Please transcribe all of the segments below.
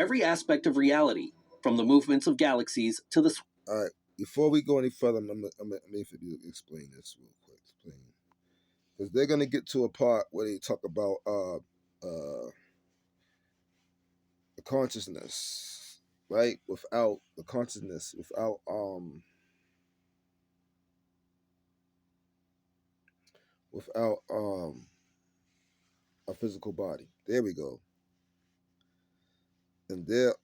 every aspect of reality, from the movements of galaxies to the All right. Before we go any further, I'm gonna explain this real quick. Because they're gonna get to a part where they talk about the consciousness, right? Without the consciousness, without a physical body. There we go. And there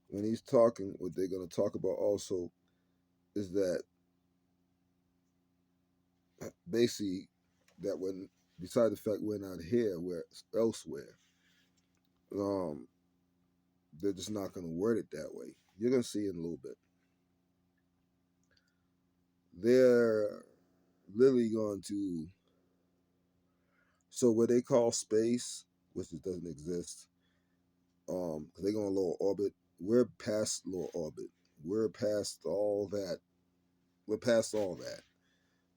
when he's talking, what they're gonna talk about also is that basically that when beside the fact we're not here, we're elsewhere. Um, they're just not gonna word it that way. You're gonna see in a little bit. They're literally going to so what they call space, which it doesn't exist, because they're going to lower orbit. We're past lower orbit. We're past all that. We're past all that.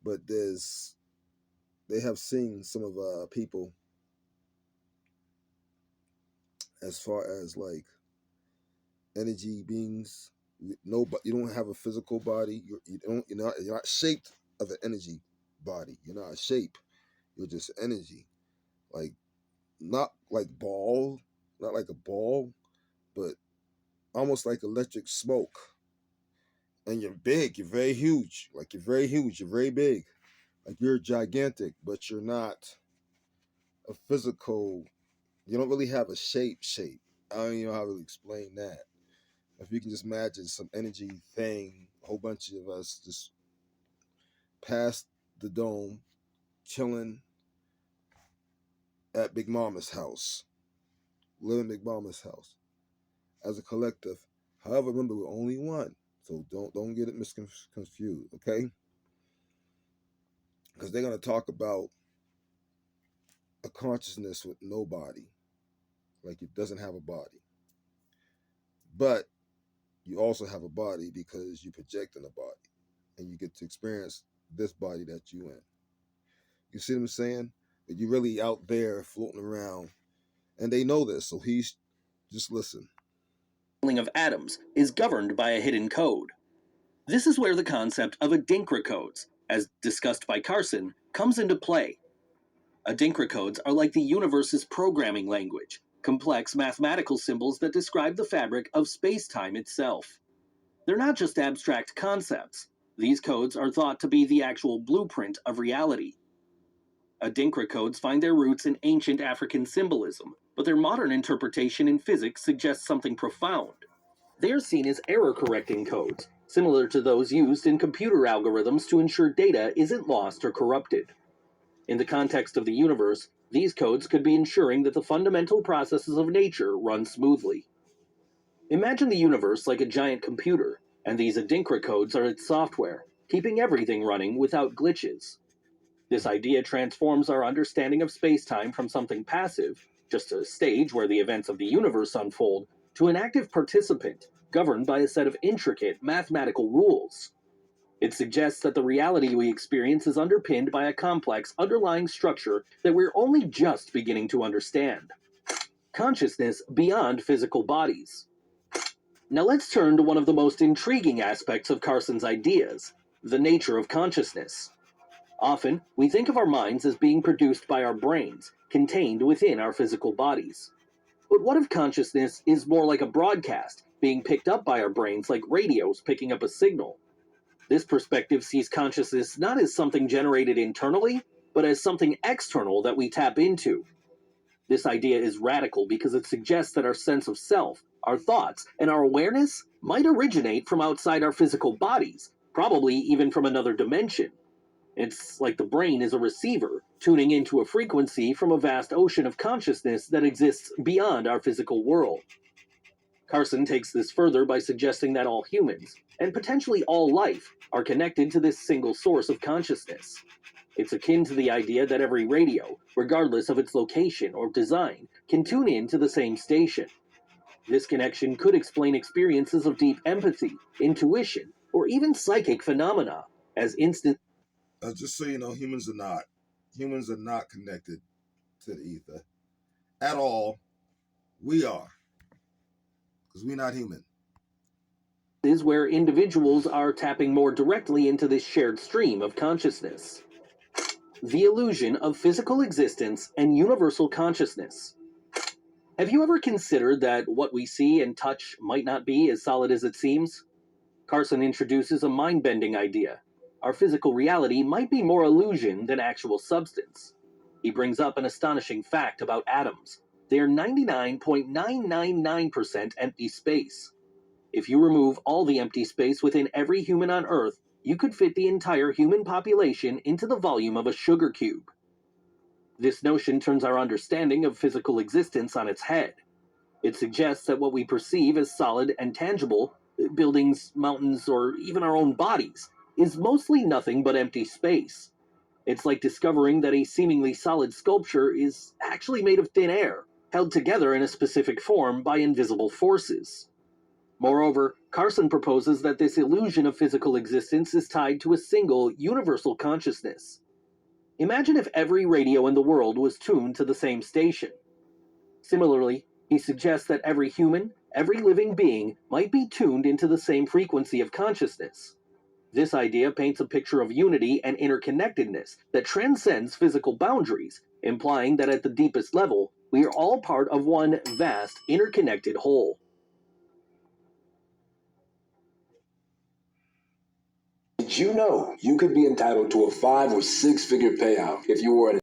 But they have seen some of people as far as like energy beings. No, but you don't have a physical body. You're not shaped of an energy body. You're not a shape. You're just energy. Like not like ball, not like a ball, but almost like electric smoke. And you're big, you're very huge. Like you're very huge, you're very big. Like you're gigantic, but you're not a physical, you don't really have a shape. I don't even know how to explain that. If you can just imagine some energy thing, a whole bunch of us just past the dome, chilling at Big Mama's house, living Big Mama's house as a collective. However, remember we're only one, so don't get it misconfused, okay? Because they're gonna talk about a consciousness with no body, like it doesn't have a body, but you also have a body because you project in a body, and you get to experience this body that you in. You see what I'm saying? But you're really out there floating around, and they know this, so he's just listen. of atoms is governed by a hidden code. This is where the concept of Adinkra codes, as discussed by Carson, comes into play. Adinkra codes are like the universe's programming language, complex mathematical symbols that describe the fabric of space-time itself. They're not just abstract concepts. These codes are thought to be the actual blueprint of reality. Adinkra codes find their roots in ancient African symbolism, but their modern interpretation in physics suggests something profound. They are seen as error-correcting codes, similar to those used in computer algorithms to ensure data isn't lost or corrupted. In the context of the universe, these codes could be ensuring that the fundamental processes of nature run smoothly. Imagine the universe like a giant computer, and these Adinkra codes are its software, keeping everything running without glitches. This idea transforms our understanding of space-time from something passive, just a stage where the events of the universe unfold, to an active participant, governed by a set of intricate mathematical rules. It suggests that the reality we experience is underpinned by a complex underlying structure that we're only just beginning to understand. Consciousness beyond physical bodies. Now let's turn to one of the most intriguing aspects of Carson's ideas, the nature of consciousness. Often, we think of our minds as being produced by our brains, contained within our physical bodies. But what if consciousness is more like a broadcast, being picked up by our brains like radios picking up a signal? This perspective sees consciousness not as something generated internally, but as something external that we tap into. This idea is radical because it suggests that our sense of self, our thoughts, and our awareness might originate from outside our physical bodies, probably even from another dimension. It's like the brain is a receiver, tuning into a frequency from a vast ocean of consciousness that exists beyond our physical world. Carson takes this further by suggesting that all humans, and potentially all life, are connected to this single source of consciousness. It's akin to the idea that every radio, regardless of its location or design, can tune in to the same station. This connection could explain experiences of deep empathy, intuition, or even psychic phenomena, as Just so you know, humans are not connected to the ether at all. We are, because we're not human. Is where individuals are tapping more directly into this shared stream of consciousness. The illusion of physical existence and universal consciousness. Have you ever considered that what we see and touch might not be as solid as it seems? Carson introduces a mind-bending idea. Our physical reality might be more illusion than actual substance. He brings up an astonishing fact about atoms. They are 99.999% empty space. If you remove all the empty space within every human on Earth, you could fit the entire human population into the volume of a sugar cube. This notion turns our understanding of physical existence on its head. It suggests that what we perceive as solid and tangible, buildings, mountains, or even our own bodies, is mostly nothing but empty space. It's like discovering that a seemingly solid sculpture is actually made of thin air, held together in a specific form by invisible forces. Moreover, Carson proposes that this illusion of physical existence is tied to a single, universal consciousness. Imagine if every radio in the world was tuned to the same station. Similarly, he suggests that every human, every living being, might be tuned into the same frequency of consciousness. This idea paints a picture of unity and interconnectedness that transcends physical boundaries, implying that at the deepest level, we are all part of one vast, interconnected whole. Did you know you could be entitled to a 5 or 6 figure payout if you were an